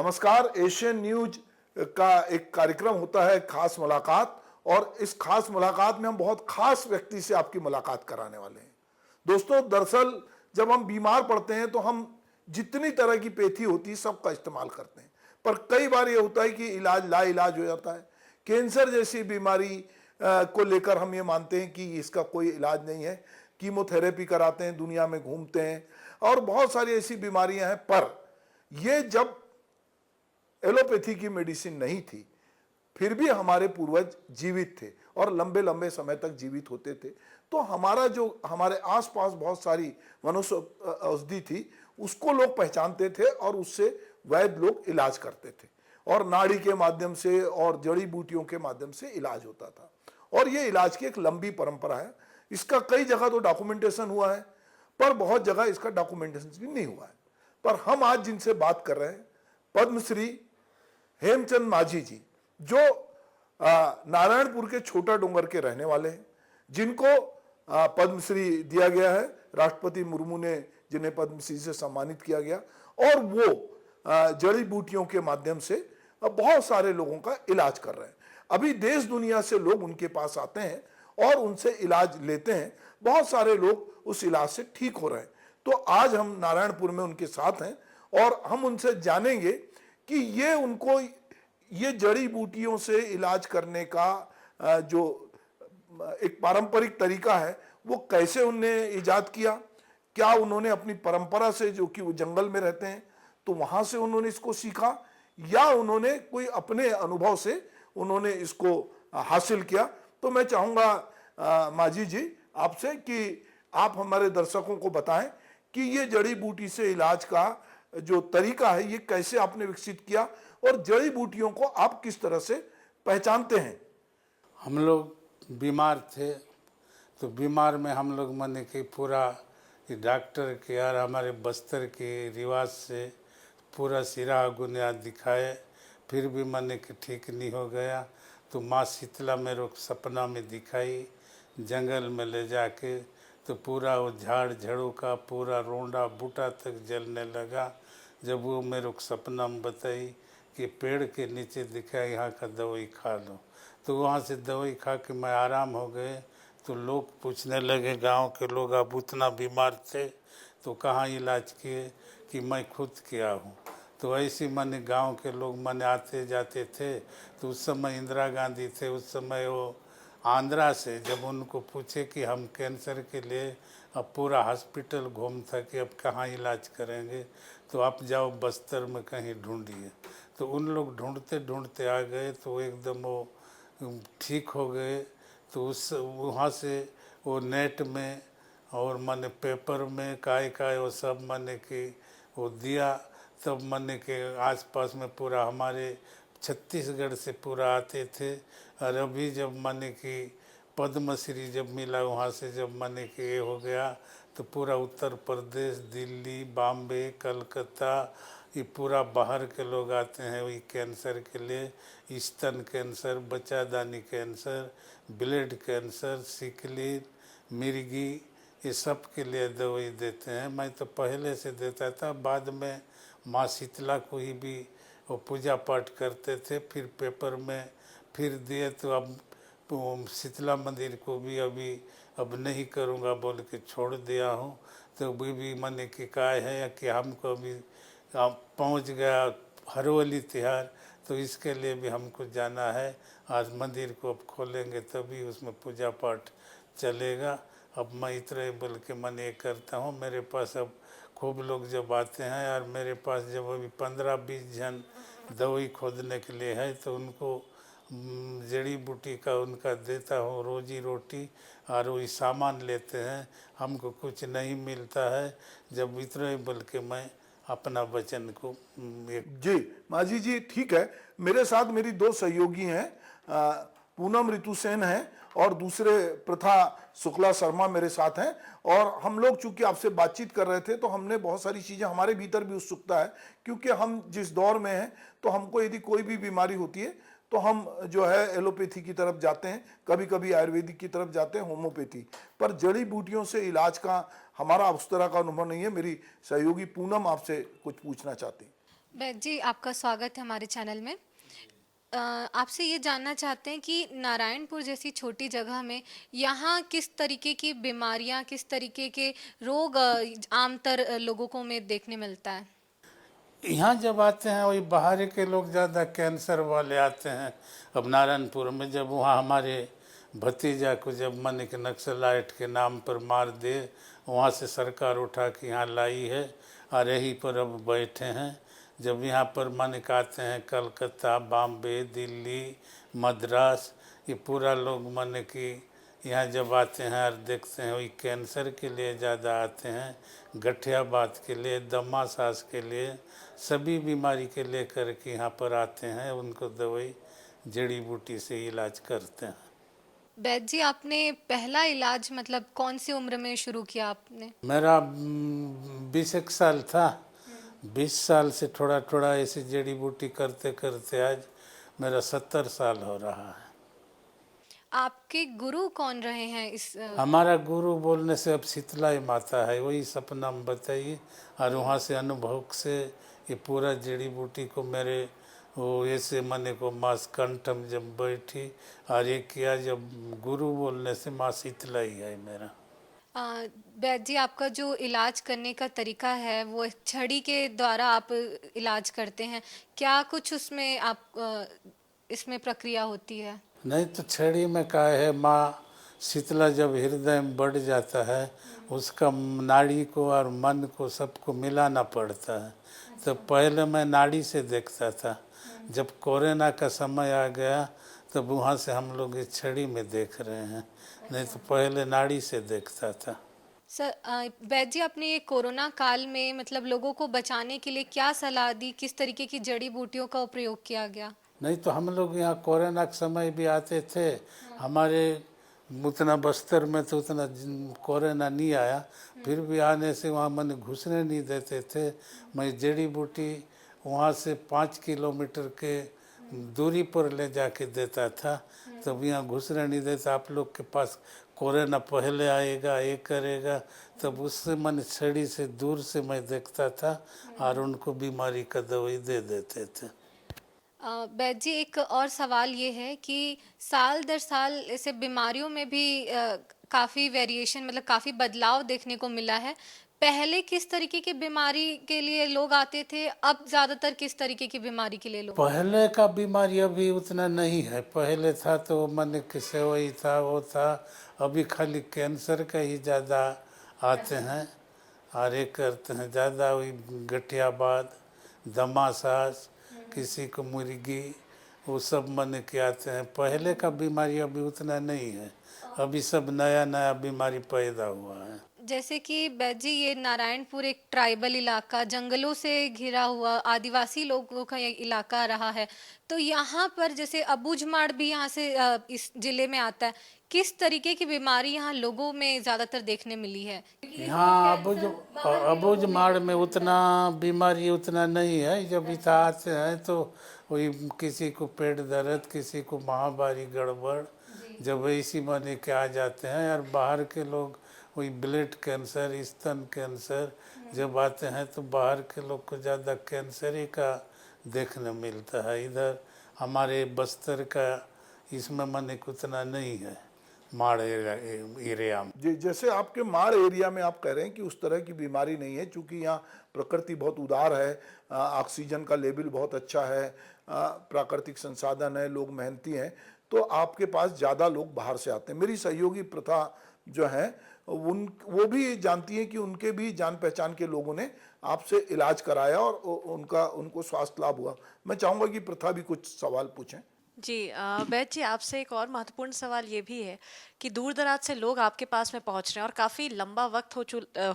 नमस्कार। Asian news का एक कार्यक्रम होता है खास मुलाकात, और इस खास मुलाकात में हम बहुत खास व्यक्ति से आपकी मुलाकात कराने वाले हैं। दोस्तों, दरअसल जब हम बीमार पड़ते हैं तो हम जितनी तरह की पैथी होती है सबका इस्तेमाल करते हैं, पर कई बार ये होता है कि इलाज लाइलाज हो जाता है। कैंसर जैसी बीमारी को लेकर हम ये मानते हैं कि इसका कोई इलाज नहीं है, कीमोथेरेपी कराते हैं, दुनिया में घूमते हैं और बहुत सारी ऐसी बीमारियां हैं। पर ये जब एलोपैथी की मेडिसिन नहीं थी, फिर भी हमारे पूर्वज जीवित थे और लंबे लंबे समय तक जीवित होते थे। तो हमारे आसपास बहुत सारी मनुष्य औषधि थी, उसको लोग पहचानते थे और उससे वैद्य लोग इलाज करते थे, और नाड़ी के माध्यम से और जड़ी बूटियों के माध्यम से इलाज होता था। और ये इलाज की एक लंबी परंपरा है। इसका कई जगह तो डॉक्यूमेंटेशन हुआ है, पर बहुत जगह इसका डॉक्यूमेंटेशन भी नहीं हुआ है। पर हम आज जिनसे बात कर रहे हैं, पद्मश्री हेमचंद माझी जी, जो नारायणपुर के छोटा डोंगर के रहने वाले हैं, जिनको पद्मश्री दिया गया है। राष्ट्रपति मुर्मू ने जिन्हें पद्मश्री से सम्मानित किया गया, और वो जड़ी बूटियों के माध्यम से बहुत सारे लोगों का इलाज कर रहे हैं। अभी देश दुनिया से लोग उनके पास आते हैं और उनसे इलाज लेते हैं। बहुत सारे लोग उस इलाज से ठीक हो रहे हैं। तो आज हम नारायणपुर में उनके साथ हैं और हम उनसे जानेंगे कि ये जड़ी बूटियों से इलाज करने का जो एक पारंपरिक तरीका है वो कैसे उन्होंने इजाद किया। क्या उन्होंने अपनी परंपरा से, जो कि वो जंगल में रहते हैं, तो वहां से उन्होंने इसको सीखा, या उन्होंने कोई अपने अनुभव से उन्होंने इसको हासिल किया। तो मैं चाहूंगा माझी जी आपसे कि आप हमारे दर्शकों को बताएं कि ये जड़ी बूटी से इलाज का जो तरीका है ये कैसे आपने विकसित किया, और जड़ी बूटियों को आप किस तरह से पहचानते हैं। हम लोग बीमार थे तो बीमार में हम लोग माने कि पूरा डॉक्टर के और हमारे बस्तर के रिवाज से पूरा सिरा गुनिया दिखाए, फिर भी माने कि ठीक नहीं हो गया। तो माँ शीतला मेरे को सपना में दिखाई, जंगल में ले जाके, तो पूरा वो झाड़ झड़ों का पूरा रोंडा बूटा तक जलने लगा। जब वो मेरे को सपना में बताई कि पेड़ के नीचे दिखा यहाँ का दवाई खा लो, तो वहाँ से दवाई खा के मैं आराम हो गए। तो लोग पूछने लगे, गांव के लोग, आप उतना बीमार थे तो कहाँ इलाज किए? कि मैं खुद किया हूँ। तो ऐसे माने गांव के लोग माने आते जाते थे। तो उस समय इंदिरा गांधी थे, उस समय वो आंध्रा से जब उनको पूछे कि हम कैंसर के लिए अब पूरा हॉस्पिटल घूमता कि अब कहाँ इलाज करेंगे, तो आप जाओ बस्तर में कहीं ढूंढिए। तो उन लोग ढूंढते ढूंढते आ गए, तो एकदम वो ठीक हो गए। तो उस वहाँ से वो नेट में और माने पेपर में काय वो सब माने कि वो दिया। तब माने के आसपास में पूरा हमारे छत्तीसगढ़ से पूरा आते थे। और अभी जब माने कि पद्मश्री जब मिला, वहाँ से जब माने कि ये हो गया, तो पूरा उत्तर प्रदेश, दिल्ली, बॉम्बे, कलकत्ता, ये पूरा बाहर के लोग आते हैं वही कैंसर के लिए। स्तन कैंसर, बच्चादानी कैंसर, ब्लड कैंसर, सिकली, मिर्गी, ये सब के लिए दवाई देते हैं। मैं तो पहले से देता था, बाद में माँ शीतला को ही भी वो पूजा पाठ करते थे, फिर पेपर में फिर दिए। तो अब शीतला मंदिर को भी अभी अब नहीं करूँगा बोल के छोड़ दिया हूँ। तो भी मैंने कि काय है कि हमको अभी पहुँच गया हरवली तिहार, तो इसके लिए भी हमको जाना है। आज मंदिर को अब खोलेंगे तभी उसमें पूजा पाठ चलेगा। अब मैं इतना बोल के मन ये करता हूँ। मेरे पास अब खूब लोग जब आते हैं यार, मेरे पास जब अभी 15-20 जन दवाई खोदने के लिए है, तो उनको जड़ी बूटी का उनका देता हूँ रोजी रोटी, और वही सामान लेते हैं। हमको कुछ नहीं मिलता है। जब इतना बोल के मैं अपना वचन को जी माझी जी, ठीक है। मेरे साथ मेरी दो सहयोगी हैं, पूनम ऋतु सेन है और दूसरे प्रथा शुक्ला शर्मा मेरे साथ हैं। और हम लोग चूंकि आपसे बातचीत कर रहे थे तो हमने बहुत सारी चीज़ें, हमारे भीतर भी उत्सुकता है, क्योंकि हम जिस दौर में हैं तो हमको यदि कोई भी बीमारी होती है तो हम जो है एलोपैथी की तरफ जाते हैं, कभी कभी आयुर्वेदिक की तरफ जाते हैं, होम्योपैथी। पर जड़ी बूटियों से इलाज का हमारा उस तरह का अनुभव नहीं है। मेरी सहयोगी पूनम आपसे कुछ पूछना चाहती। बैद जी, आपका स्वागत है हमारे चैनल में। आपसे ये जानना चाहते हैं कि नारायणपुर जैसी छोटी जगह में यहाँ किस तरीके की बीमारियाँ, किस तरीके के रोग आमतर लोगों को में देखने मिलता है। यहाँ जब आते हैं वही बाहर के लोग ज़्यादा कैंसर वाले आते हैं। अब नारायणपुर में जब वहाँ हमारे भतीजा को जब मन के नक्सलाइट के नाम पर मार दे, वहाँ से सरकार उठा के यहाँ लाई है और यहीं पर अब बैठे हैं। जब यहाँ पर मन के आते हैं कलकत्ता, बॉम्बे, दिल्ली, मद्रास, ये पूरा लोग मन की यहाँ जब आते हैं और देखते हैं वही कैंसर के लिए ज़्यादा आते हैं, गठियाबात के लिए, दमा सांस के लिए, सभी बीमारी के लेकर के यहाँ पर आते हैं। उनको दवाई जड़ी बूटी से इलाज करते हैं। बैद जी, आपने पहला इलाज मतलब कौन सी उम्र में शुरू किया आपने? मेरा 20 एक साल था। 20 साल से थोड़ा थोड़ा ऐसी जड़ी बूटी करते करते आज मेरा 70 साल हो रहा है। आपके गुरु कौन रहे हैं इस हमारा गुरु बोलने से अब शीतलाई माता है, वही सपना में बताइए। और वहाँ से अनुभव से ये पूरा जड़ी बूटी को मेरे वो ऐसे मने को माँ कंठम जब बैठी और ये किया, जब गुरु बोलने से माँ शीतलाई है मेरा। बैद जी, आपका जो इलाज करने का तरीका है वो छड़ी के द्वारा आप इलाज करते हैं, क्या कुछ उसमें इसमें प्रक्रिया होती है? नहीं तो छड़ी में क्या है, माँ शीतला जब हृदय में बढ़ जाता है उसका नाड़ी को और मन को सबको मिलाना पड़ता है। तो पहले मैं नाड़ी से देखता था, जब कोरोना का समय आ गया तब वहाँ से हम लोग इस छड़ी में देख रहे हैं, नहीं तो पहले नाड़ी से देखता था। सर, वैद्य जी, आपने ये कोरोना काल में मतलब लोगों को बचाने के लिए क्या सलाह दी, किस तरीके की जड़ी बूटियों का प्रयोग किया गया? नहीं तो हम लोग यहाँ कोरोना के समय भी आते थे। हमारे उतना बस्तर में तो उतना कोरोना नहीं आया, फिर भी आने से वहाँ मन घुसने नहीं देते थे। मैं जड़ी बूटी वहाँ से 5 किलोमीटर के दूरी पर ले जाके देता था, तब यहाँ घुसने नहीं देता। आप लोग के पास कोरोना पहले आएगा, ये करेगा, तब उससे मन छड़ी से दूर से मैं देखता था और उनको बीमारी का दवाई दे देते थे। बैद जी, एक और सवाल ये है कि साल दर साल ऐसे बीमारियों में भी काफ़ी वेरिएशन मतलब काफ़ी बदलाव देखने को मिला है। पहले किस तरीके की बीमारी के लिए लोग आते थे, अब ज़्यादातर किस तरीके की बीमारी के लिए लोग? पहले का बीमारी अभी उतना नहीं है। पहले था तो मन किसे वही था वो था, अभी खाली कैंसर का ही ज़्यादा आते हैं और ये करते हैं ज़्यादा। वही गठियाबाद, दमा सांस, किसी को मुर्गी, वो सब मन के आते हैं। पहले का बीमारी अभी उतना नहीं है, अभी सब नया नया बीमारी पैदा हुआ है। जैसे कि बैद जी, ये नारायणपुर एक ट्राइबल इलाका, जंगलों से घिरा हुआ आदिवासी लोगों का ये इलाका रहा है, तो यहाँ पर जैसे अबूझमाड़ भी यहाँ से इस जिले में आता है, किस तरीके की बीमारी यहाँ लोगों में ज़्यादातर देखने मिली है? यहाँ अबुझ माड़ में उतना बीमारी उतना नहीं है। जब इतना आते हैं तो वही किसी को पेट दर्द, किसी को महामारी गड़बड़, जब ऐसी माने के आ जाते हैं। और बाहर के लोग वही ब्लड कैंसर, स्तन कैंसर जब आते हैं तो बाहर के लोग को ज़्यादा कैंसर ही का देखने मिलता है। इधर हमारे बस्तर का इसमें मन उतना नहीं है, माड़ एरिया में। जी, जैसे आपके माड़ एरिया में आप कह रहे हैं कि उस तरह की बीमारी नहीं है, क्योंकि यहाँ प्रकृति बहुत उदार है, ऑक्सीजन का लेवल बहुत अच्छा है, प्राकृतिक संसाधन है, लोग मेहनती हैं, तो आपके पास ज़्यादा लोग बाहर से आते हैं। मेरी सहयोगी प्रथा जो है वो भी जानती हैं कि उनके भी जान पहचान के लोगों ने आपसे इलाज कराया और उनको स्वास्थ्य लाभ हुआ। मैं चाहूँगा कि प्रथा भी कुछ सवाल पूछें। जी बैद जी, आपसे एक और महत्वपूर्ण सवाल ये भी है कि दूर दराज से लोग आपके पास में पहुंच रहे हैं और काफ़ी लंबा वक्त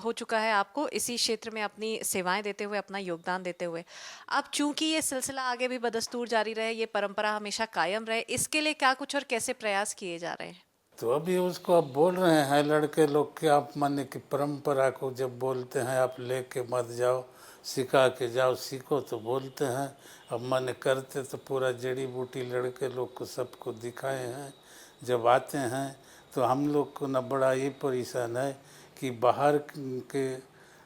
हो चुका है आपको इसी क्षेत्र में अपनी सेवाएं देते हुए, अपना योगदान देते हुए। अब चूंकि ये सिलसिला आगे भी बदस्तूर जारी रहे, ये परंपरा हमेशा कायम रहे, इसके लिए क्या कुछ और कैसे प्रयास किए जा रहे हैं? तो अभी उसको आप बोल रहे हैं लड़के लोग कि आप माने की परंपरा को जब बोलते हैं आप लेके मत जाओ, सिखा के जाओ, सीखो तो बोलते हैं। अब माने करते तो पूरा जड़ी बूटी लड़के लोग को सबको दिखाए हैं। जब आते हैं तो हम लोग को न बड़ा ये परेशान है कि बाहर के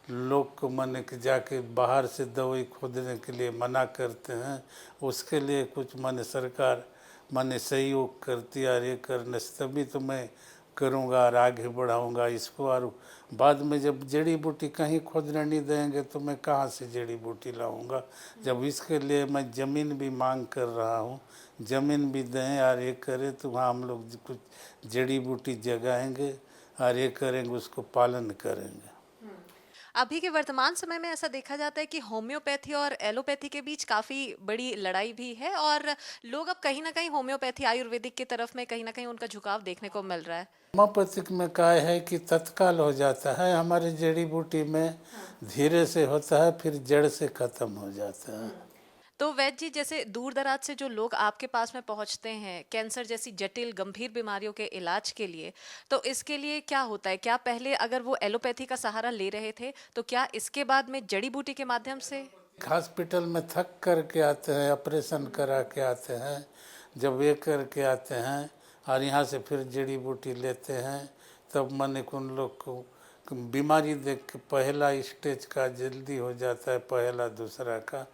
लोग को मन कि जाके बाहर से दवाई खोदने के लिए मना करते हैं, उसके लिए कुछ मन सरकार मन सहयोग करती है और ये करने से तभी तो मैं करूँगा और आगे बढ़ाऊँगा इसको। और बाद में जब जड़ी बूटी कहीं खोदने नहीं देंगे तो मैं कहाँ से जड़ी बूटी लाऊंगा। जब इसके लिए मैं ज़मीन भी मांग कर रहा हूँ, ज़मीन भी दें और ये करें तो वहाँ हम लोग कुछ जड़ी बूटी जगाएंगे और ये करेंगे, उसको पालन करेंगे। अभी के वर्तमान समय में ऐसा देखा जाता है कि होम्योपैथी और एलोपैथी के बीच काफ़ी बड़ी लड़ाई भी है और लोग अब कहीं ना कहीं होम्योपैथी आयुर्वेदिक की तरफ में कहीं ना कहीं उनका झुकाव देखने को मिल रहा है। होम्योपैथिक में क्या है कि तत्काल हो जाता है, हमारी जड़ी बूटी में धीरे से होता है, फिर जड़ से ख़त्म हो जाता है। तो वैद्य जी, जैसे दूर दराज से जो लोग आपके पास में पहुंचते हैं कैंसर जैसी जटिल गंभीर बीमारियों के इलाज के लिए, तो इसके लिए क्या होता है? क्या पहले अगर वो एलोपैथी का सहारा ले रहे थे तो क्या इसके बाद में जड़ी बूटी के माध्यम से? हॉस्पिटल में थक कर के आते हैं, ऑपरेशन करा के आते हैं, जब ये करके आते हैं और यहाँ से फिर जड़ी बूटी लेते हैं, तब मन उन लोग को बीमारी देख के पहला स्टेज का जल्दी हो जाता है, पहला दूसरा का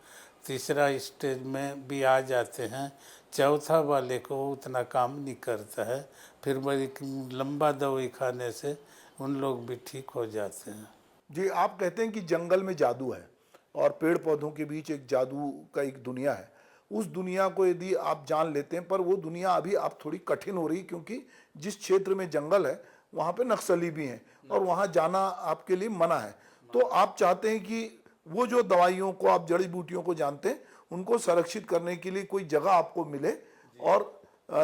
तीसरा स्टेज में भी आ जाते हैं, चौथा वाले को उतना काम नहीं करता है, फिर बड़ी लंबा दवाई खाने से उन लोग भी ठीक हो जाते हैं। जी, आप कहते हैं कि जंगल में जादू है और पेड़ पौधों के बीच एक जादू का एक दुनिया है। उस दुनिया को यदि आप जान लेते हैं, पर वो दुनिया अभी आप थोड़ी कठिन हो रही, क्योंकि जिस क्षेत्र में जंगल है वहाँ पे नक्सली भी हैं और वहाँ जाना आपके लिए मना है। तो आप चाहते हैं कि वो जो दवाइयों को आप जड़ी बूटियों को जानते हैं उनको संरक्षित करने के लिए कोई जगह आपको मिले और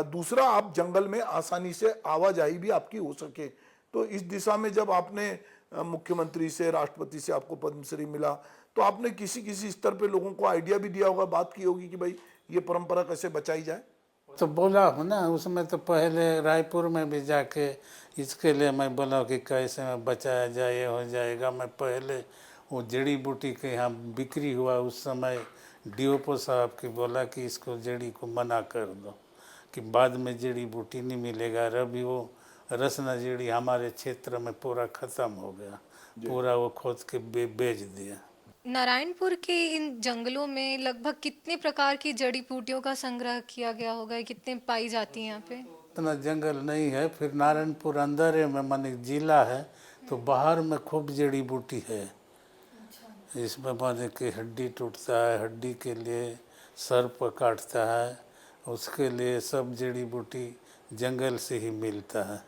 दूसरा आप जंगल में आसानी से आवाजाही भी आपकी हो सके। तो इस दिशा में जब आपने मुख्यमंत्री से, राष्ट्रपति से आपको पद्मश्री मिला, तो आपने किसी किसी स्तर पे लोगों को आइडिया भी दिया होगा, बात की होगी कि भाई ये परंपरा कैसे बचाई जाए। तो बोला हूँ ना, उसमें तो पहले रायपुर में भी जाके इसके लिए मैं बोला कि कैसे में बचाया जाए, ये हो जाएगा। मैं पहले वो जड़ी बूटी के यहाँ बिक्री हुआ उस समय डीओपो साहब की बोला कि इसको जड़ी को मना कर दो कि बाद में जड़ी बूटी नहीं मिलेगा। अभी वो रसना जड़ी हमारे क्षेत्र में पूरा ख़त्म हो गया, पूरा वो खोद के बेच दिया। नारायणपुर के इन जंगलों में लगभग कितने प्रकार की जड़ी बूटियों का संग्रह किया गया होगा? कितने पाई जाती हैं यहाँ पे? इतना जंगल नहीं है, फिर नारायणपुर अंदर में मन जिला है तो बाहर में खूब जड़ी बूटी है। इसमें माने कि हड्डी टूटता है, हड्डी के लिए सर्प काटता है, उसके लिए सब जड़ी बूटी जंगल से ही मिलता है।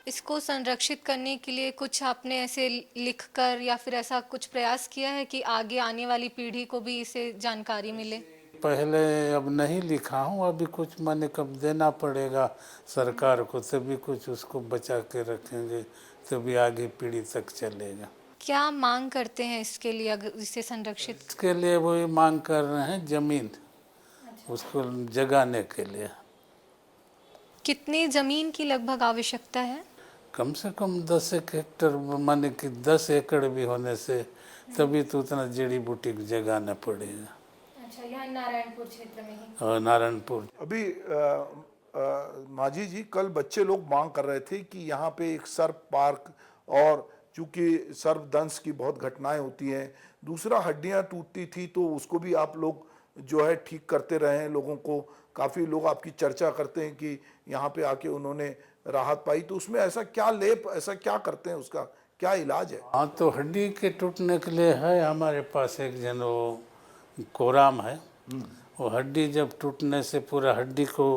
इसको संरक्षित करने के लिए कुछ आपने ऐसे लिखकर या फिर ऐसा कुछ प्रयास किया है कि आगे आने वाली पीढ़ी को भी इसे जानकारी मिले? पहले अब नहीं लिखा हूँ, अभी कुछ मैंने कब देना पड़ेगा सरकार को, तभी कुछ उसको बचा के रखेंगे, तभी आगे पीढ़ी तक चलेगा। क्या मांग करते हैं इसके लिए, अगर इसे संरक्षित? इसके लिए वो मांग कर रहे हैं जमीन, उसको जगाने के लिए। कितनी जमीन की लगभग आवश्यकता है? कम से कम 10 हेक्टेयर, माने कि 10 एकड़ भी होने से तभी तो उतना जड़ी बूटी को जगाना पड़ेगा। अच्छा, यहाँ नारायणपुर क्षेत्र में ही? और नारायणपुर। अभी माजी जी, कल बच्चे लोग मांग कर रहे थे कि यहाँ पे एक सर्प पार्क, और चूंकि सर्पदंश की बहुत घटनाएं होती हैं, दूसरा हड्डियाँ टूटती थी तो उसको भी आप लोग जो है ठीक करते रहे हैं लोगों को। काफ़ी लोग आपकी चर्चा करते हैं कि यहाँ पे आके उन्होंने राहत पाई, तो उसमें ऐसा क्या लेप, ऐसा क्या करते हैं, उसका क्या इलाज है? हाँ, तो हड्डी के टूटने के लिए है हमारे पास एक जन वो कोराम है, वो हड्डी जब टूटने से पूरा हड्डी को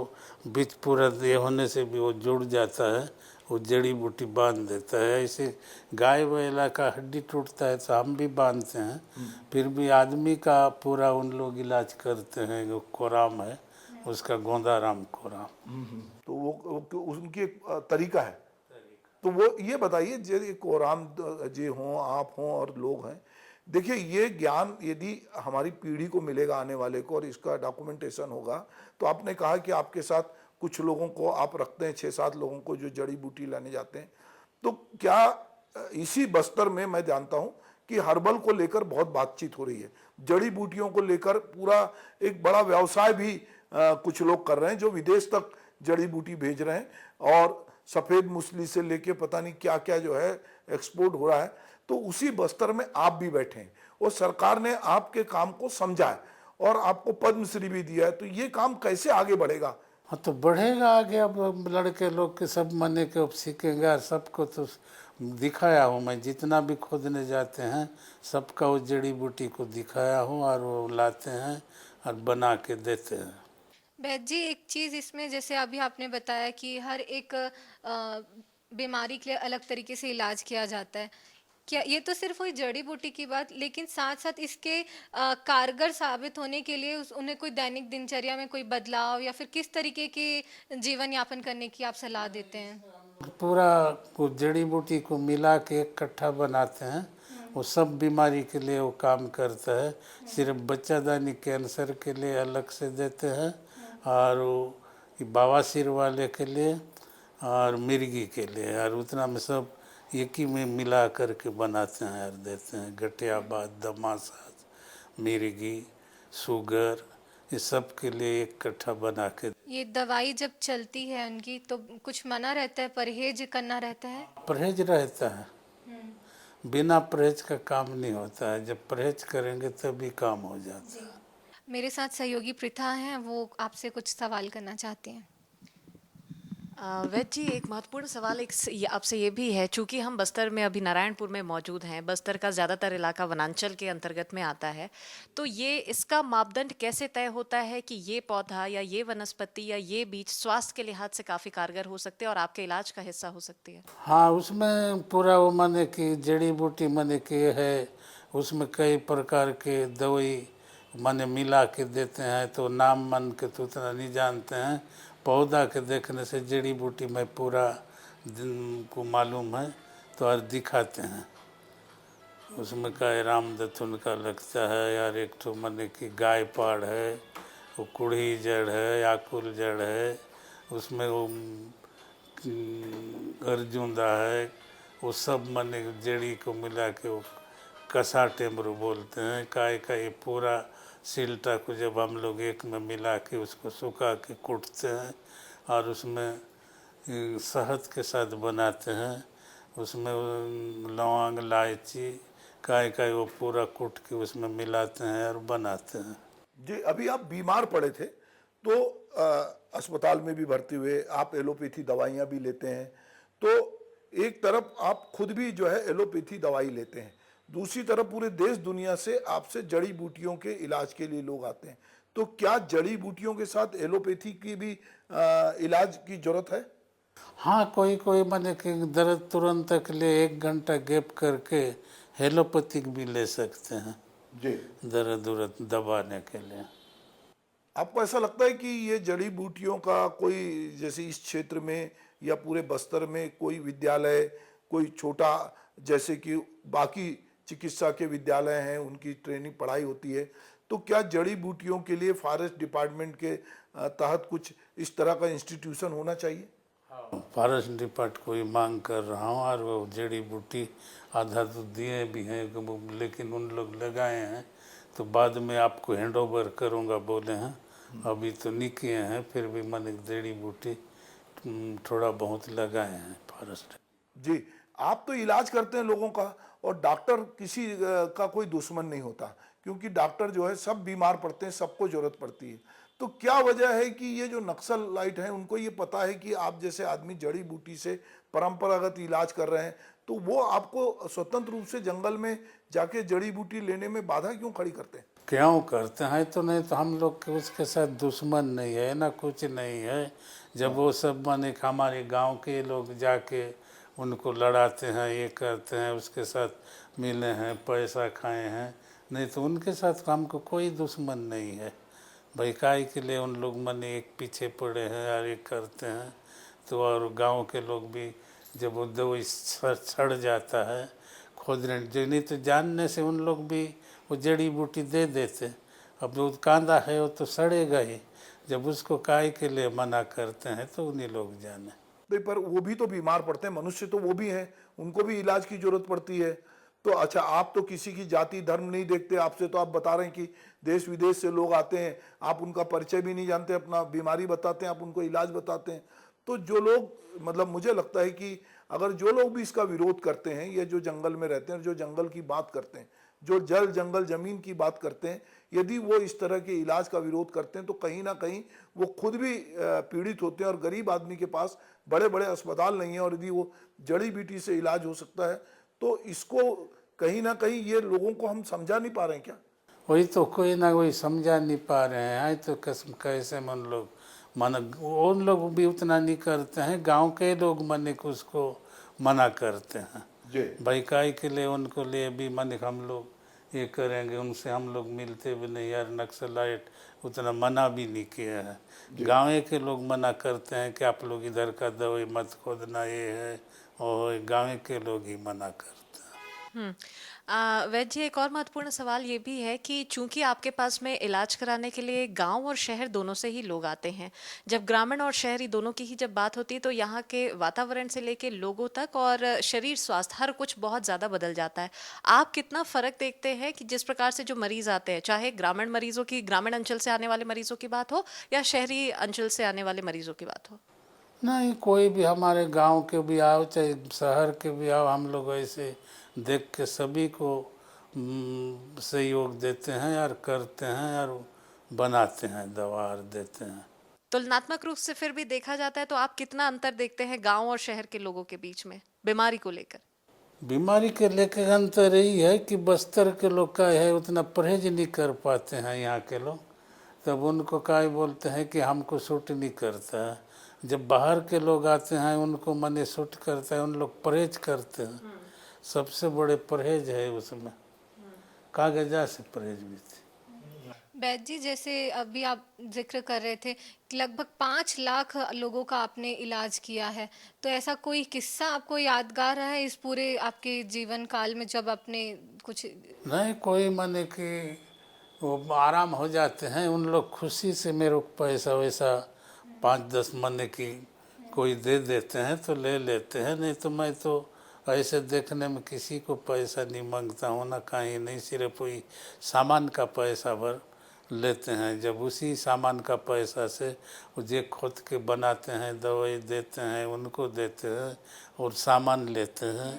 बीच पूरा ये होने से भी वो जुड़ जाता है, वो जड़ी बूटी बांध देता है। ऐसे गाय बैला का हड्डी टूटता है तो हम भी बांधते हैं, फिर भी आदमी का पूरा उन लोग इलाज करते हैं। वो कोराम है, उसका गोंदाराम कोराम। तो वो उनकी एक तरीका है। तो वो ये बताइए, यदि कोराम जी हों, आप हों और लोग हैं, देखिए ये ज्ञान यदि हमारी पीढ़ी को मिलेगा आने वाले को और इसका डॉक्यूमेंटेशन होगा, तो आपने कहा कि आपके साथ कुछ लोगों को आप रखते हैं, 6-7 लोगों को जो जड़ी बूटी लाने जाते हैं, तो क्या इसी बस्तर में मैं जानता हूं कि हर्बल को लेकर बहुत बातचीत हो रही है, जड़ी बूटियों को लेकर पूरा एक बड़ा व्यवसाय भी कुछ लोग कर रहे हैं जो विदेश तक जड़ी बूटी भेज रहे हैं, और सफेद मूसली से लेके पता नहीं क्या क्या जो है एक्सपोर्ट हो रहा है, तो उसी बस्तर में आप भी बैठे हैं और सरकार ने आपके काम को समझा है और आपको पद्मश्री भी दिया है, तो ये काम कैसे आगे बढ़ेगा? हाँ तो बढ़ेगा आगे। अब लड़के लोग के सब मने के अब सीखेंगे और सबको तो दिखाया हूँ मैं, जितना भी खोदने जाते हैं सबका वो जड़ी बूटी को दिखाया हूँ और वो लाते हैं और बना के देते हैं। बैद जी, एक चीज़ इसमें जैसे अभी आपने बताया कि हर एक बीमारी के लिए अलग तरीके से इलाज किया जाता है। क्या ये तो सिर्फ हुई जड़ी बूटी की बात, लेकिन साथ साथ इसके कारगर साबित होने के लिए उन्हें कोई दैनिक दिनचर्या में कोई बदलाव या फिर किस तरीके के जीवन यापन करने की आप सलाह देते हैं? पूरा वो जड़ी बूटी को मिला के एक कट्ठा बनाते हैं, वो सब बीमारी के लिए वो काम करता है। सिर्फ बच्चादानी कैंसर के लिए अलग से देते हैं और वो बवासीर वाले के लिए और मिर्गी के लिए, और उतना में सब एक ही में मिला करके बनाते हैं और देते हैं। गठियाबाद, दमासात, मिर्गी, शुगर, ये सब के लिए एक कट्ठा बना के। ये दवाई जब चलती है उनकी तो कुछ मना रहता है, परहेज करना रहता है? परहेज रहता है, बिना परहेज का काम नहीं होता है। जब परहेज करेंगे तभी काम हो जाता है। मेरे साथ सहयोगी प्रथा हैं, वो आपसे कुछ सवाल करना चाहती हैं। वैद जी, एक महत्वपूर्ण सवाल आपसे ये भी है, चूंकि हम बस्तर में अभी नारायणपुर में मौजूद हैं, बस्तर का ज़्यादातर इलाका वनांचल के अंतर्गत में आता है, तो ये इसका मापदंड कैसे तय होता है कि ये पौधा या ये वनस्पति या ये बीज स्वास्थ्य के लिहाज से काफ़ी कारगर हो सकते हैं और आपके इलाज का हिस्सा हो सकती है? हाँ, उसमें पूरा वो माने कि जड़ी बूटी माने कि है, उसमें कई प्रकार के दवाई माने मिला के देते हैं, तो नाम मन के तो उतना नहीं जानते हैं। पौधा के देखने से जड़ी बूटी में पूरा दिन को मालूम है तो और दिखाते हैं। उसमें का रामदत्त उनका लगता है यार, एक तो माने कि गाय पाड़ है, वो कुड़ी जड़ है, आकुल जड़ है, उसमें वो अर्जुंदा है, वो सब माने जड़ी को मिला के वो कसा टेमरू बोलते हैं। काय का ये पूरा सिल्टा को जब हम लोग एक में मिला के उसको सुखा के कूटते हैं और उसमें शहद के साथ बनाते हैं। उसमें लौंग, इलायची, काय वो पूरा कूट के उसमें मिलाते हैं और बनाते हैं। जी, अभी आप बीमार पड़े थे तो अस्पताल में भी भर्ती हुए, आप एलोपैथी दवाइयाँ भी लेते हैं, तो एक तरफ आप खुद भी जो है एलोपैथी दवाई लेते हैं, दूसरी तरफ पूरे देश दुनिया से आपसे जड़ी बूटियों के इलाज के लिए लोग आते हैं, तो क्या जड़ी बूटियों के साथ एलोपैथी की भी इलाज की जरूरत है? हाँ, कोई कोई माने कि दर्द तुरंत के लिए 1 घंटा गैप करके एलोपैथिक भी ले सकते हैं जी, दर्द दबाने के लिए। आपको ऐसा लगता है कि ये जड़ी बूटियों का कोई, जैसे इस क्षेत्र में या पूरे बस्तर में कोई विद्यालय, कोई छोटा, जैसे कि बाकी चिकित्सा के विद्यालय हैं उनकी ट्रेनिंग पढ़ाई होती है, तो क्या जड़ी बूटियों के लिए फॉरेस्ट डिपार्टमेंट के तहत कुछ इस तरह का इंस्टीट्यूशन होना चाहिए? फॉरेस्ट डिपार्ट को ही मांग कर रहा हूँ और वो जड़ी बूटी आधा तो दिए भी हैं, लेकिन उन लोग लगाए हैं तो बाद में आपको हैंड ओवर करूँगा बोले हैं, अभी तो नहीं किए हैं, फिर भी मैंने जड़ी बूटी थोड़ा बहुत लगाए हैं फॉरेस्ट। जी, आप तो इलाज करते हैं लोगों का, और डॉक्टर किसी का कोई दुश्मन नहीं होता, क्योंकि डॉक्टर जो है सब बीमार पड़ते हैं, सबको जरूरत पड़ती है। तो क्या वजह है कि ये जो नक्सलाइट हैं उनको ये पता है कि आप जैसे आदमी जड़ी बूटी से परंपरागत इलाज कर रहे हैं, तो वो आपको स्वतंत्र रूप से जंगल में जाके जड़ी बूटी लेने में बाधा क्यों खड़ी करते हैं? क्यों करते हैं तो नहीं तो हम लोग के उसके साथ दुश्मन नहीं है ना, कुछ नहीं है। जब वो सब माने हमारे गांव के लोग जाके उनको लड़ाते हैं, ये करते हैं, उसके साथ मिले हैं, पैसा खाए हैं, नहीं तो उनके साथ हमको कोई दुश्मन नहीं है। भाई काय के लिए उन लोग माने एक पीछे पड़े हैं और ये करते हैं, तो और गांव के लोग भी जब वो दवाई सड़ जाता है खोदने जो, नहीं तो जानने से उन लोग भी वो जड़ी बूटी दे देते। अब जो कांदा है वो तो सड़ेगा ही, जब उसको काय के लिए मना करते हैं तो उन्हीं लोग जाने। नहीं, पर वो भी तो बीमार पड़ते हैं, मनुष्य तो वो भी हैं, उनको भी इलाज की जरूरत पड़ती है। तो अच्छा, आप तो किसी की जाति धर्म नहीं देखते, आपसे तो आप बता रहे हैं कि देश विदेश से लोग आते हैं, आप उनका परिचय भी नहीं जानते, अपना बीमारी बताते हैं, आप उनको इलाज बताते हैं, तो जो लोग मतलब मुझे लगता है कि अगर जो लोग भी इसका विरोध करते हैं, ये जो जंगल में रहते हैं, जो जंगल की बात करते हैं, जो जल जंगल जमीन की बात करते हैं, यदि वो इस तरह के इलाज का विरोध करते हैं तो कहीं ना कहीं वो खुद भी पीड़ित होते हैं। और गरीब आदमी के पास बड़े बड़े अस्पताल नहीं है, और यदि वो जड़ी बूटी से इलाज हो सकता है तो इसको कहीं ना कहीं ये लोगों को हम समझा नहीं पा रहे हैं क्या? वही तो कोई ना कोई समझा नहीं पा रहे हैं। तो कसम कैसे मन लोग मन उन लोग भी उतना नहीं करते हैं, गांव के लोग मन को उसको मना करते हैं जी भाई काई के लिए उनको लिए भी मन हम लोग ये करेंगे, उनसे हम लोग मिलते भी नहीं यार, नक्सलाइट उतना मना भी नहीं किया है। गाँव के लोग मना करते हैं कि आप लोग इधर का दवाई मत खोदना, ये है और गाँव के लोग ही मना करते हैं। वैद्य जी, एक और महत्वपूर्ण सवाल ये भी है कि चूंकि आपके पास में इलाज कराने के लिए गांव और शहर दोनों से ही लोग आते हैं, जब ग्रामीण और शहरी दोनों की ही जब बात होती है तो यहाँ के वातावरण से लेके लोगों तक और शरीर स्वास्थ्य हर कुछ बहुत ज़्यादा बदल जाता है। आप कितना फ़र्क देखते हैं कि जिस प्रकार से जो मरीज़ आते हैं, चाहे ग्रामीण मरीज़ों की, ग्रामीण अंचल से आने वाले मरीज़ों की बात हो या शहरी अंचल से आने वाले मरीज़ों की बात हो? नहीं, कोई भी हमारे गांव के भी आओ चाहे शहर के भी आओ, हम लोग ऐसे देख के सभी को सहयोग देते हैं यार, करते हैं यार, बनाते हैं दवा और देते हैं। तुलनात्मक रूप से फिर भी देखा जाता है तो आप कितना अंतर देखते हैं गांव और शहर के लोगों के बीच में बीमारी को लेकर? बीमारी के लेकर अंतर यही है कि बस्तर के लोग का है उतना परहेज नहीं कर पाते हैं यहाँ के लोग, तब उनको काय बोलते हैं कि हमको सूट नहीं करता है। जब बाहर के लोग आते हैं उनको मने सूट करता है, उन लोग परहेज करते हैं। सबसे बड़े परहेज है उसमें, कागजा से परहेज भी थी। वैद्य जी, जैसे अभी आप जिक्र कर रहे थे कि लगभग 5 लाख लोगों का आपने इलाज किया है, तो ऐसा कोई किस्सा आपको यादगार है इस पूरे आपके जीवन काल में जब आपने कुछ? नहीं, कोई मने कि वो आराम हो जाते हैं उन लोग, खुशी से मेरे को पैसा वैसा 5-10 मने की कोई दे देते हैं तो ले लेते हैं। नहीं तो मैं तो ऐसे देखने में किसी को पैसा नहीं मांगता हूँ ना, कहीं नहीं, सिर्फ वही सामान का पैसा भर लेते हैं। जब उसी सामान का पैसा से वो जो खुद के बनाते हैं, दवाई देते हैं, उनको देते हैं और सामान लेते हैं,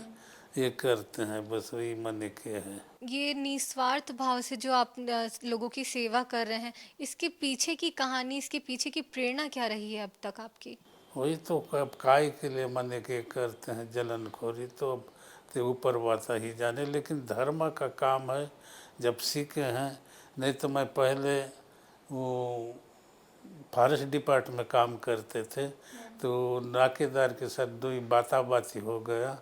ये करते हैं, बस वही मन के है। ये निस्वार्थ भाव से जो आप लोगों की सेवा कर रहे हैं, इसके पीछे की कहानी, इसके पीछे की प्रेरणा क्या रही है अब तक आपकी? वही तो अब काय के लिए मन के करते हैं, जलनखोरी तो अब तो ऊपर वाता ही जाने, लेकिन धर्म का काम है जब सीखे हैं। नहीं तो मैं पहले वो फॉरेस्ट डिपार्टमेंट में काम करते थे, तो नाकेदार के साथ दो ही बाती हो गया,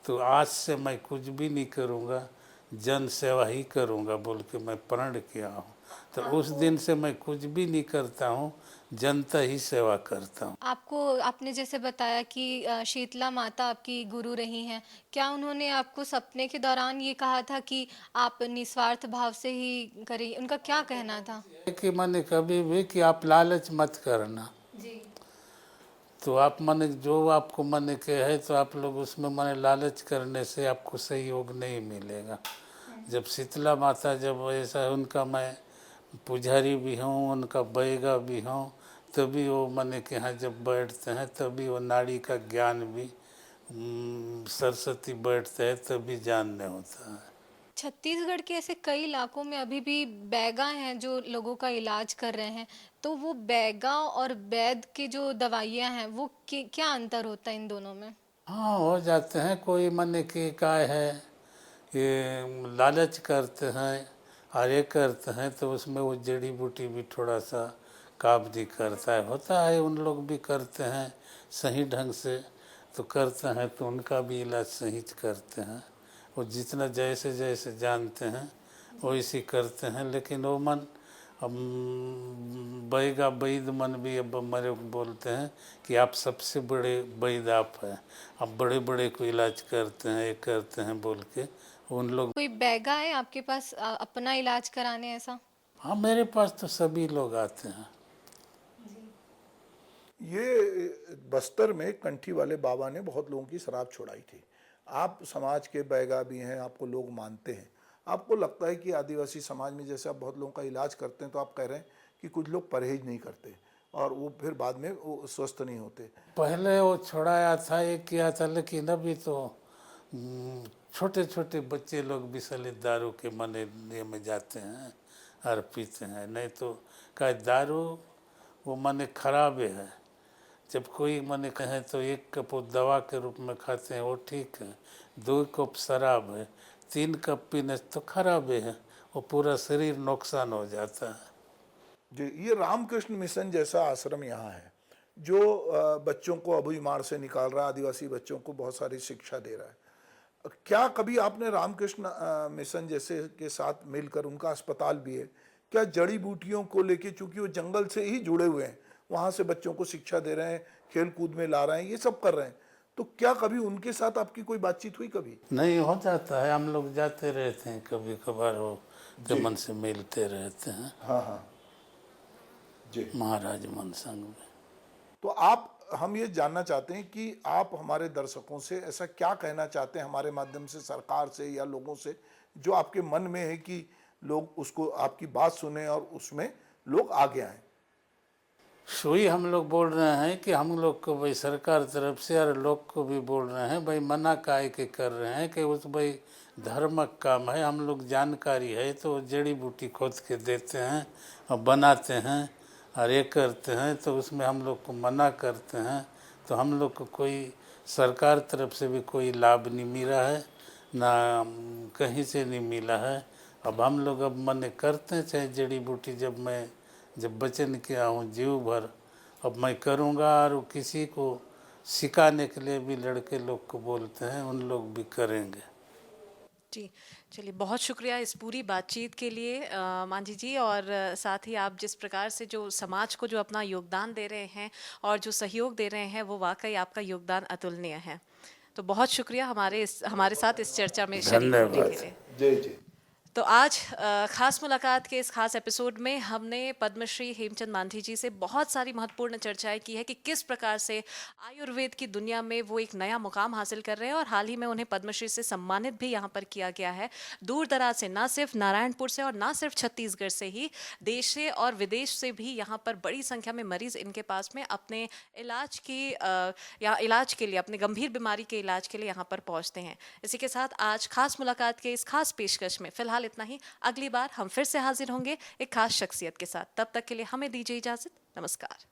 तो आज से मैं कुछ भी नहीं करूँगा, जन सेवा ही करूँगा बोल के मैं प्रण किया हूँ। तो उस दिन से मैं कुछ भी नहीं करता हूँ, जनता ही सेवा करता हूँ। आपको, आपने जैसे बताया कि शीतला माता आपकी गुरु रही हैं, क्या उन्होंने आपको सपने के दौरान ये कहा था कि आप निस्वार्थ भाव से ही करें? उनका क्या कहना था? कि मैंने कभी भी कि आप लालच मत करना, जी। तो आप मन जो आपको मन के है तो आप लोग उसमें मन लालच करने से आपको सहयोग नहीं मिलेगा। जब शीतला माता जब ऐसा उनका मैं पुजारी भी हूँ, उनका बैगा भी हूँ, तभी वो मन के यहाँ जब बैठते हैं तभी वो नाड़ी का ज्ञान भी सरस्वती बैठते हैं तभी जानने होता है। छत्तीसगढ़ के ऐसे कई इलाकों में अभी भी बैगा हैं जो लोगों का इलाज कर रहे हैं, तो वो बैगा और वैद के जो दवाइयाँ हैं वो क्या अंतर होता है इन दोनों में? हाँ, हो जाते हैं, कोई मन की काय है ये लालच करते हैं और ये करते हैं तो उसमें वो जड़ी बूटी भी थोड़ा सा काम नहीं करता है, होता है उन लोग भी करते हैं सही ढंग से तो करते हैं, तो उनका भी इलाज सही करते हैं, वो जितना जैसे जैसे जानते हैं वैसे करते हैं। लेकिन वो मन बैगा वैद मन भी अब हमारे बोलते हैं कि आप सबसे बड़े वैद आप हैं, आप बड़े बड़े को इलाज करते हैं, ये करते हैं बोल के उन लोग। कोई बैगा है आपके पास अपना इलाज कराने ऐसा? हाँ, मेरे पास तो सभी लोग आते हैं। ये बस्तर में कंठी वाले बाबा ने बहुत लोगों की शराब छुड़ाई थी। आप समाज के बैगा भी हैं, आपको लोग मानते हैं। आपको लगता है कि आदिवासी समाज में जैसे आप बहुत लोगों का इलाज करते हैं तो आप कह रहे हैं कि कुछ लोग परहेज नहीं करते, और वो फिर बाद में वो स्वस्थ नहीं होते। पहले वो छुड़ाया था, ये किया था, लेकिन अभी तो छोटे छोटे बच्चे लोग भी साले दारू के मने ये में जाते हैं और पीते हैं। नहीं तो का दारू वो मने खराब है। जब कोई मने कहे तो एक कप वो दवा के रूप में खाते हैं, वो ठीक है। 2 कप शराब है, 3 कप पीने तो खराब है, वो पूरा शरीर नुकसान हो जाता है। जी, ये रामकृष्ण मिशन जैसा आश्रम यहाँ है जो बच्चों को अबूझमार से निकाल रहा है, आदिवासी बच्चों को बहुत सारी शिक्षा दे रहा है। क्या कभी आपने रामकृष्ण मिशन जैसे के साथ मिलकर, उनका अस्पताल भी है, क्या जड़ी बूटियों को लेके, चूंकि वो जंगल से ही जुड़े हुए हैं, वहाँ से बच्चों को शिक्षा दे रहे हैं, खेल कूद में ला रहे हैं, ये सब कर रहे हैं, तो क्या कभी उनके साथ आपकी कोई बातचीत हुई कभी? नहीं, हो जाता है, हम लोग जाते रहते हैं, कभी कभार वो रमन से मिलते रहते हैं। हाँ हाँ जी। महाराज मन संघ में। तो हम ये जानना चाहते हैं कि आप हमारे दर्शकों से ऐसा क्या कहना चाहते हैं हमारे माध्यम से, सरकार से या लोगों से, जो आपके मन में है कि लोग उसको, आपकी बात सुने और उसमें लोग आगे आए। सोई हम लोग बोल रहे हैं कि हम लोग को भाई सरकार तरफ से और लोग को भी बोल रहे हैं भाई, मना काय के कर रहे हैं कि उस भाई धर्मक काम है, हम लोग जानकारी है तो जड़ी बूटी खोद के देते हैं और बनाते हैं और ये करते हैं, तो उसमें हम लोग को मना करते हैं। तो हम लोग को कोई सरकार तरफ से भी कोई लाभ नहीं मिला है, ना कहीं से नहीं मिला है। अब हम लोग अब मने करते हैं, चाहे जड़ी बूटी, जब वचन किया हूँ जीव भर, अब मैं करूँगा। और किसी को सिखाने के लिए भी लड़के लोग को बोलते हैं, उन लोग भी करेंगे। जी, चलिए, बहुत शुक्रिया इस पूरी बातचीत के लिए मांझी जी, और साथ ही आप जिस प्रकार से जो समाज को जो अपना योगदान दे रहे हैं और जो सहयोग दे रहे हैं, वो वाकई आपका योगदान अतुलनीय है। तो बहुत शुक्रिया हमारे साथ इस चर्चा में शरीक होने के लिए। जय जी। तो आज खास मुलाकात के इस खास एपिसोड में हमने पद्मश्री हेमचंद मांझी जी से बहुत सारी महत्वपूर्ण चर्चाएं की है कि किस प्रकार से आयुर्वेद की दुनिया में वो एक नया मुकाम हासिल कर रहे हैं, और हाल ही में उन्हें पद्मश्री से सम्मानित भी यहाँ पर किया गया है। दूर दराज से, ना सिर्फ नारायणपुर से और ना सिर्फ छत्तीसगढ़ से ही, देश से और विदेश से भी यहाँ पर बड़ी संख्या में मरीज इनके पास में अपने इलाज के लिए, अपने गंभीर बीमारी के इलाज के लिए यहाँ पर पहुँचते हैं। इसी के साथ आज खास मुलाकात के इस खास पेशकश में फिलहाल इतना ही। अगली बार हम फिर से हाजिर होंगे एक खास शख्सियत के साथ। तब तक के लिए हमें दीजिए इजाजत। नमस्कार।